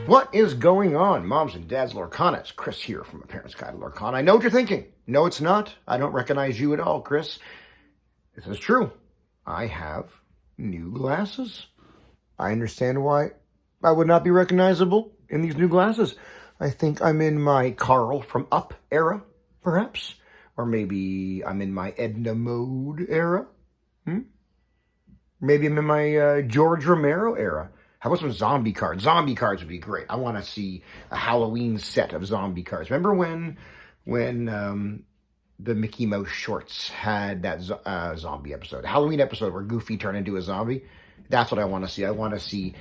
What is going on, moms and dads? Lorcana, it's Chris here from A Parent's Guide to Lorcana. I know what you're thinking. No, it's not. I don't recognize you at all, Chris. This is true. I have new glasses. I understand why I would not be recognizable in these new glasses. I think I'm in my Carl from Up era, perhaps. Or maybe I'm in my Edna Mode era. Maybe I'm in my George Romero era. How about some zombie cards? Zombie cards would be great. I want to see a Halloween set of zombie cards. Remember when the Mickey Mouse shorts had that zombie episode, a Halloween episode where Goofy turned into a zombie? That's what I want to see. I want to see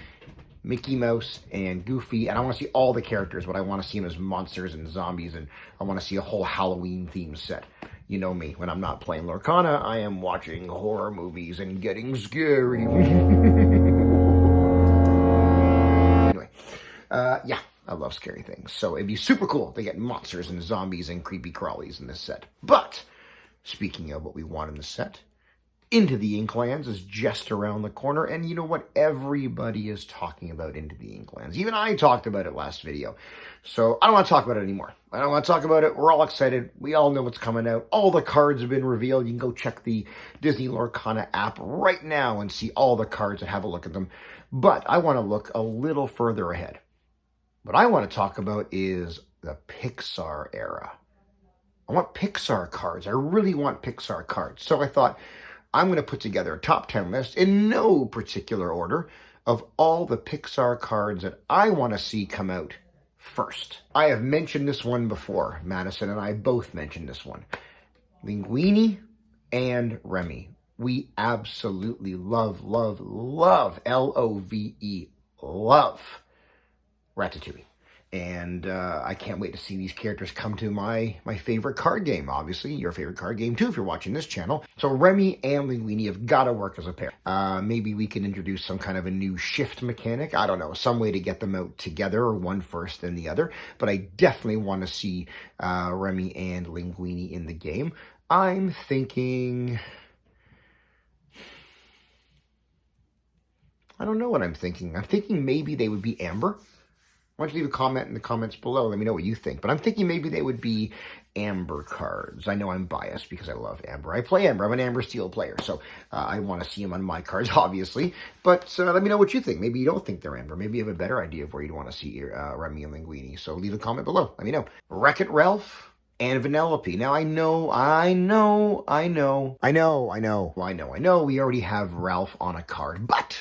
Mickey Mouse and Goofy, and I want to see all the characters, but I want to see them as monsters and zombies, and I want to see a whole Halloween themed set. You know me, when I'm not playing Lorcana, I am watching horror movies and getting scary. Anyway, yeah, I love scary things. So it'd be super cool to get monsters and zombies and creepy crawlies in this set. But, speaking of what we want in the set, Into the Inklands is just around the corner, and you know what? Everybody is talking about Into the Inklands. Even I talked about it last video. So I don't want to talk about it anymore. I don't want to talk about it. We're all excited. We all know what's coming out. All the cards have been revealed. You can go check the Disney Lorcana app right now and see all the cards and have a look at them. But I want to look a little further ahead. What I want to talk about is the Pixar era. I want Pixar cards. I really want Pixar cards. So I thought, I'm going to put together a top 10 list in no particular order of all the Pixar cards that I want to see come out first. I have mentioned this one before. Madison and I both mentioned this one. Linguini and Remy. We absolutely love, L-O-V-E, love Ratatouille. And I can't wait to see these characters come to my favorite card game. Obviously, your favorite card game too, if you're watching this channel. So Remy and Linguini have got to work as a pair. Maybe we can introduce some kind of a new shift mechanic. I don't know, some way to get them out together, or one first and the other. But I definitely want to see Remy and Linguini in the game. I'm thinking... I don't know what I'm thinking. I'm thinking maybe they would be Amber. Why don't you leave a comment in the comments below? Let me know what you think. But I'm thinking maybe they would be Amber cards. I know I'm biased because I love Amber. I play Amber. I'm an Amber Steel player. So I want to see them on my cards, obviously. But let me know what you think. Maybe you don't think they're Amber. Maybe you have a better idea of where you'd want to see Remy and Linguini. So leave a comment below. Let me know. Wreck-It Ralph and Vanellope. Now, I know. We already have Ralph on a card. But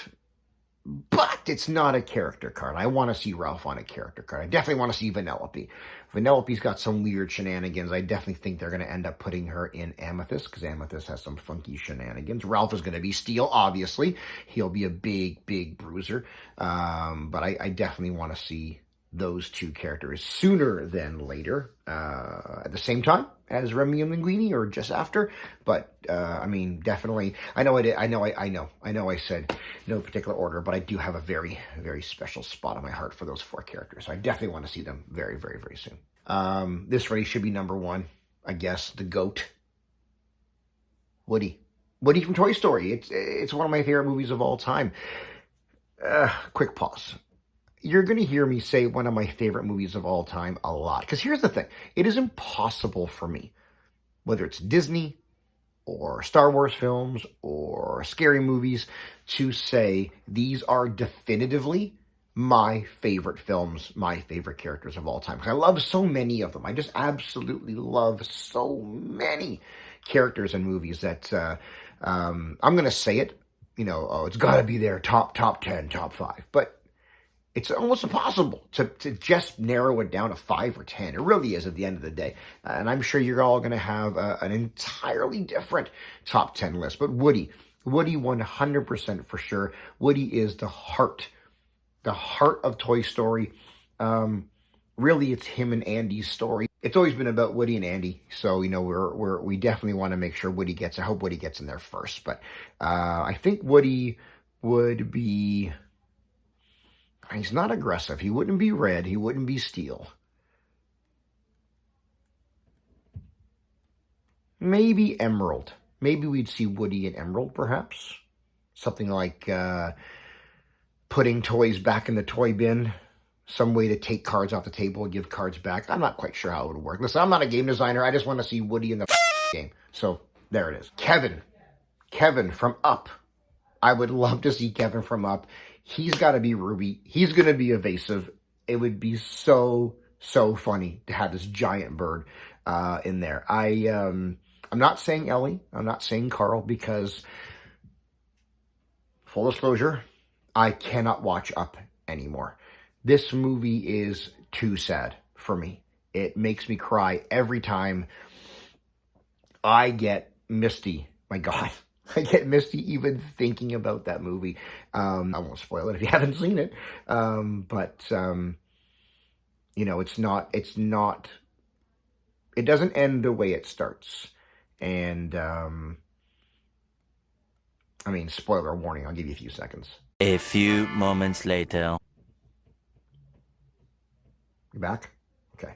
it's not a character card. I want to see Ralph on a character card. I definitely want to see Vanellope. Vanellope's got some weird shenanigans. I definitely think they're going to end up putting her in Amethyst, because Amethyst has some funky shenanigans. Ralph is going to be Steel, obviously. He'll be a big bruiser. But I definitely want to see those two characters sooner than later, at the same time as Remy and Linguini, or just after. But I mean, definitely. I know I said no particular order, but I do have a very special spot in my heart for those four characters. So I definitely want to see them very soon. This race should be number one, I guess. The GOAT, Woody from Toy Story. It's one of my favorite movies of all time. Quick pause. You're going to hear me say one of my favorite movies of all time a lot. Because here's the thing. It is impossible for me, whether it's Disney or Star Wars films or scary movies, to say these are definitively my favorite films, my favorite characters of all time. Because I love so many of them. I just absolutely love so many characters and movies that I'm going to say it. It's got to be there, top 10, top 5. But it's almost impossible to just narrow it down to 5 or 10. It really is at the end of the day. And I'm sure you're all going to have an entirely different top 10 list. But Woody 100% for sure. Woody is the heart of Toy Story. Really, it's him and Andy's story. It's always been about Woody and Andy. So, we definitely want to make sure Woody gets, I hope Woody gets in there first. But I think Woody would be... He's not aggressive. He wouldn't be red. He wouldn't be steel. Maybe emerald. Maybe we'd see Woody and emerald, perhaps. something like putting toys back in the toy bin, some way to take cards off the table and give cards back. I'm not quite sure how it would work. Listen, I'm not a game designer. I just want to see Woody in the game. So there it is. Kevin from Up. I would love to see Kevin from Up. He's got to be Ruby. He's going to be evasive. It would be so funny to have this giant bird in there. I'm not saying Ellie. I'm not saying Carl, because full disclosure, I cannot watch Up anymore. This movie is too sad for me. It makes me cry every time. I get misty. My God. I get misty even thinking about that movie. I won't spoil it if you haven't seen it. But it doesn't end the way it starts. And, spoiler warning, I'll give you a few seconds. A few moments later. You back? Okay.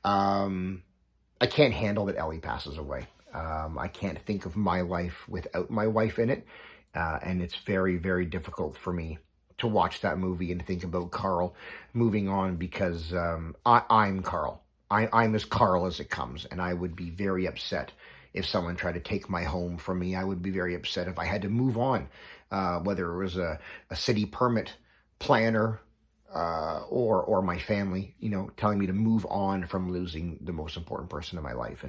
I can't handle that Ellie passes away. I can't think of my life without my wife in it. And it's very, very difficult for me to watch that movie and think about Carl moving on, because I'm Carl. I'm as Carl as it comes. And I would be very upset if someone tried to take my home from me. I would be very upset if I had to move on, whether it was a city permit planner or my family, telling me to move on from losing the most important person in my life.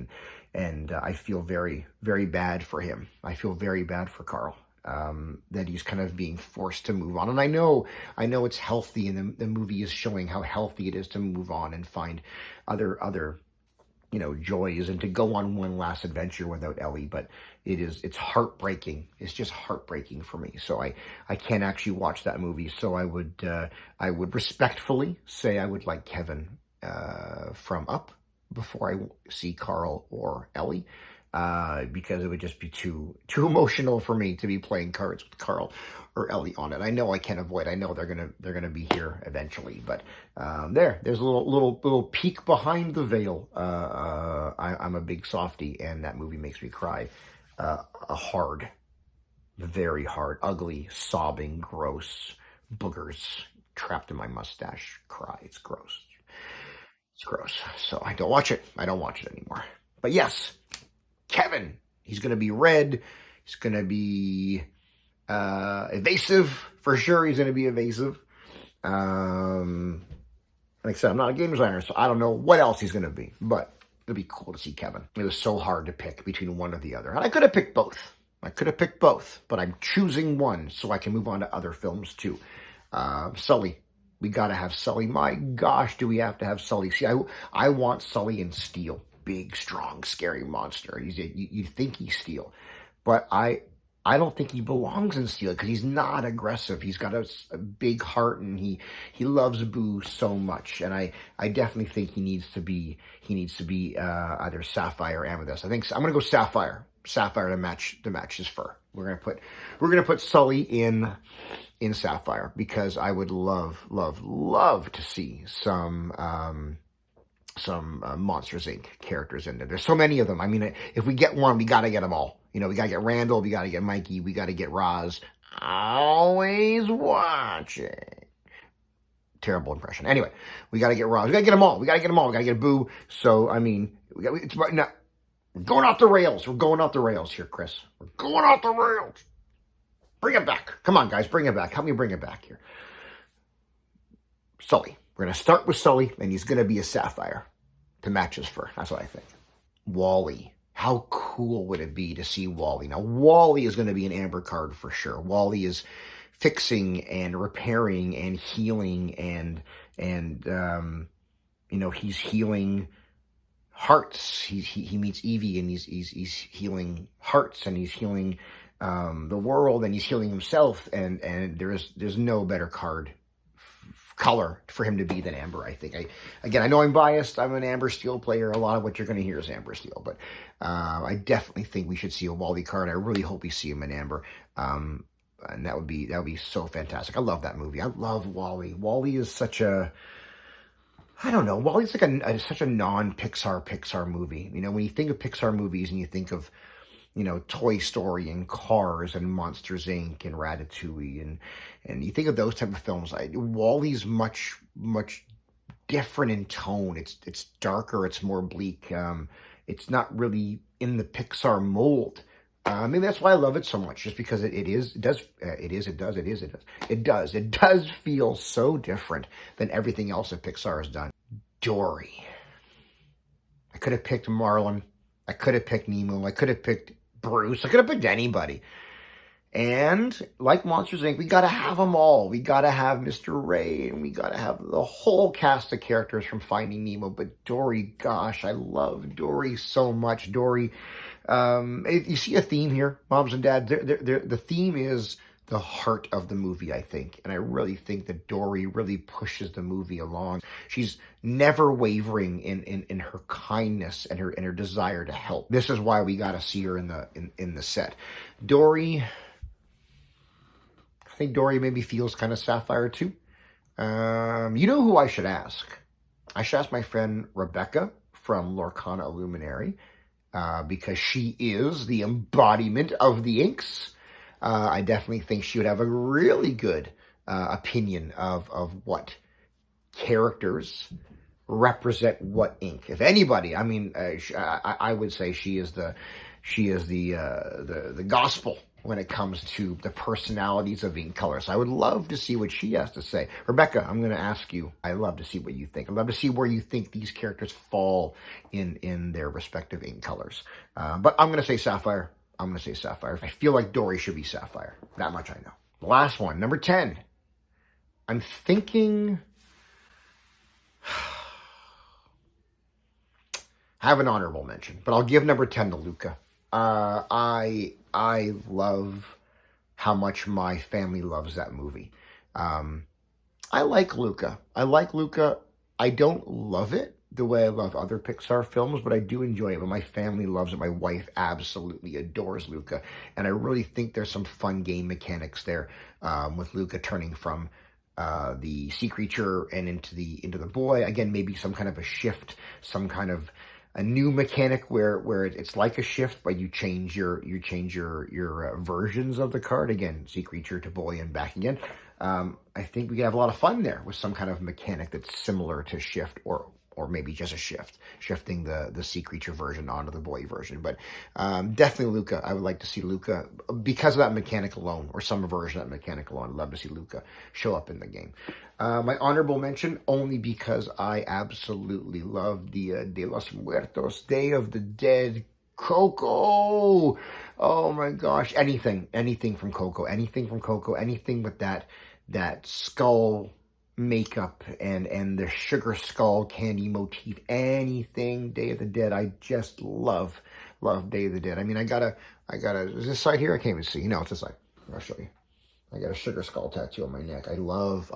And I feel very, very bad for him. I feel very bad for Carl, that he's kind of being forced to move on. And I know it's healthy, and the movie is showing how healthy it is to move on and find other joys, and to go on one last adventure without Ellie. But it's heartbreaking. It's just heartbreaking for me. So I can't actually watch that movie. So I would respectfully say I would like Kevin from Up before I see Carl or Ellie, because it would just be too emotional for me to be playing cards with Carl or Ellie on it. I know I can't avoid. I know they're gonna be here eventually, but there's a little peek behind the veil. I'm a big softie, and that movie makes me cry hard, very hard, ugly, sobbing, gross boogers trapped in my mustache. Cry. It's gross. It's gross. So I don't watch it. I don't watch it anymore. But yes, Kevin. He's gonna be red. He's gonna be evasive for sure. He's going to be evasive. Like I said, I'm not a game designer, so I don't know what else he's going to be, but it'll be cool to see Kevin. It was so hard to pick between one or the other, and I could have picked both. But I'm choosing one so I can move on to other films too. Sully. We got to have Sully. My gosh, do we have to have Sully? See, I want Sully in Steel. Big, strong, scary monster. You'd think he's Steel, but I don't think he belongs in Steel, because he's not aggressive. He's got a big heart, and he loves Boo so much. And I definitely think he needs to be either Sapphire or Amethyst. I think I'm gonna go Sapphire to match his fur. We're gonna put Sully in Sapphire, because I would love to see some Monsters Inc. characters in there. There's so many of them. I mean, if we get one, we got to get them all. We got to get Randall, we got to get Mikey, we got to get Roz. Always watching. Terrible impression. Anyway, we got to get Roz. We got to get them all. We got to get Boo. So, we're going off the rails. We're going off the rails here, Chris. We're going off the rails. Bring it back. Come on, guys, bring it back. Help me bring it back here. Sully. We're going to start with Sully, and he's going to be a Sapphire to match his fur. That's what I think. Wally. How cool would it be to see Wally? Now, Wally is going to be an Amber card for sure. Wally is fixing and repairing and healing, and he's healing hearts. He meets Evie, and he's healing hearts, and he's healing the world, and he's healing himself, and there's no better card color for him to be than Amber, I think. I know I'm biased. I'm an Amber Steel player. A lot of what you're going to hear is Amber Steel, but I definitely think we should see a Wally card. I really hope we see him in Amber, and that would be so fantastic. I love that movie. I love Wally. Wally is such a, I don't know. Wally's like such a non-Pixar movie. When you think of Pixar movies and you think of Toy Story and Cars and Monsters Inc. and Ratatouille and you think of those type of films. Wall-E's much different in tone. It's darker. It's more bleak. It's not really in the Pixar mold. Maybe that's why I love it so much, just because it does feel so different than everything else that Pixar has done. Dory. I could have picked Marlin. I could have picked Nemo. I could have picked Bruce. I could have picked anybody. And like Monsters Inc., we got to have them all. We got to have Mr. Ray, and we got to have the whole cast of characters from Finding Nemo. But Dory, gosh, I love Dory so much. Dory, you see a theme here, moms and dads. The theme is the heart of the movie, I think. And I really think that Dory really pushes the movie along. She's never wavering in her kindness and her desire to help. This is why we got to see her in the set. Dory, I think Dory maybe feels kind of Sapphire too. You know who I should ask? I should ask my friend Rebecca from Lorcana Luminary, because she is the embodiment of the inks. I definitely think she would have a really good opinion of what characters represent what ink. If anybody, I mean, I would say she is the gospel when it comes to the personalities of ink colors. I would love to see what she has to say. Rebecca, I'm going to ask you. I love to see what you think. I'd love to see where you think these characters fall in their respective ink colors. But I'm going to say Sapphire. I'm going to say Sapphire. I feel like Dory should be Sapphire. That much I know. The last one, number 10. I'm thinking... I have an honorable mention, but I'll give number 10 to Luca. I love how much my family loves that movie. I like Luca. I don't love it the way I love other Pixar films, but I do enjoy it. But my family loves it. My wife absolutely adores Luca. And I really think there's some fun game mechanics there, with Luca turning from the sea creature and into the boy. Again, maybe some kind of a shift, some kind of a new mechanic where it's like a shift, but you change your versions of the card. Again, sea creature to boy and back again. I think we could have a lot of fun there with some kind of mechanic that's similar to shift, or maybe just a shifting the sea creature version onto the boy version. But definitely Luca. I would like to see Luca, because of that mechanic alone, or some version of that mechanic alone. I'd love to see Luca show up in the game. My honorable mention, only because I absolutely love Dia de los Muertos, Day of the Dead, Coco. Oh my gosh, anything from Coco, anything with that skull makeup and the sugar skull candy motif, anything Day of the Dead. I just love Day of the Dead. I mean, I gotta, is this side here? I can't even see. No, it's this side. I'll show you. I got a sugar skull tattoo on my neck. I love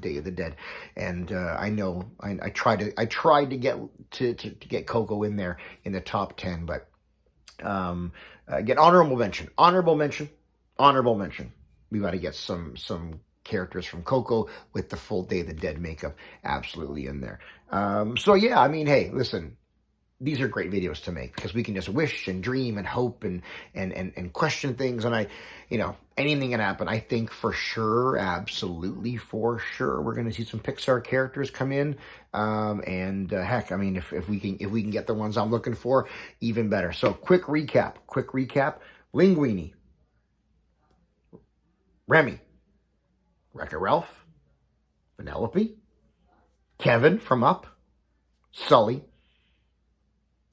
Day of the Dead, and I know I tried to get Coco in there in the top 10, but get honorable mention. We got to get some characters from Coco with the full Day of the Dead makeup absolutely in there. So yeah, I mean, hey, listen, these are great videos to make, because we can just wish and dream and hope and question things, and anything can happen. I think for sure, absolutely for sure, we're going to see some Pixar characters come in, and heck, I mean, if we can get the ones I'm looking for, even better. So quick recap. Linguini, Remy, Wreck-It Ralph, Vanellope, Kevin from Up, Sully,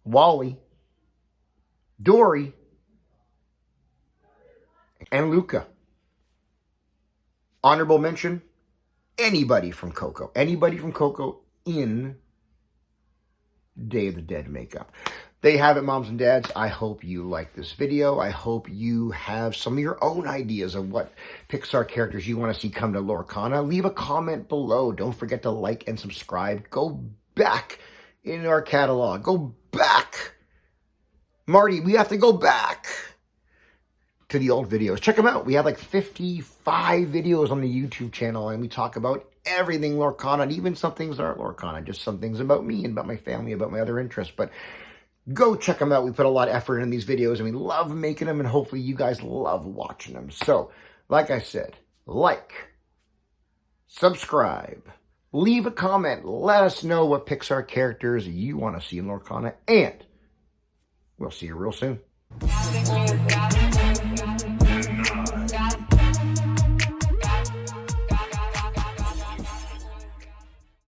Wally, Dory, and Luca. Honorable mention, anybody from Coco in Day of the Dead makeup. There you have it, moms and dads. I hope you like this video. I hope you have some of your own ideas of what Pixar characters you want to see come to Lorcana. Leave a comment below. Don't forget to like and subscribe. Go back in our catalog. Go back. Marty, we have to go back to the old videos. Check them out. We have like 55 videos on the YouTube channel, and we talk about everything Lorcana, and even some things that aren't Lorcana, just some things about me and about my family, about my other interests. But Go check them out. We put a lot of effort in these videos, and we love making them, and hopefully you guys love watching them. So, like I said, like, subscribe, leave a comment, let us know what Pixar characters you want to see in Lorcana, and we'll see you real soon.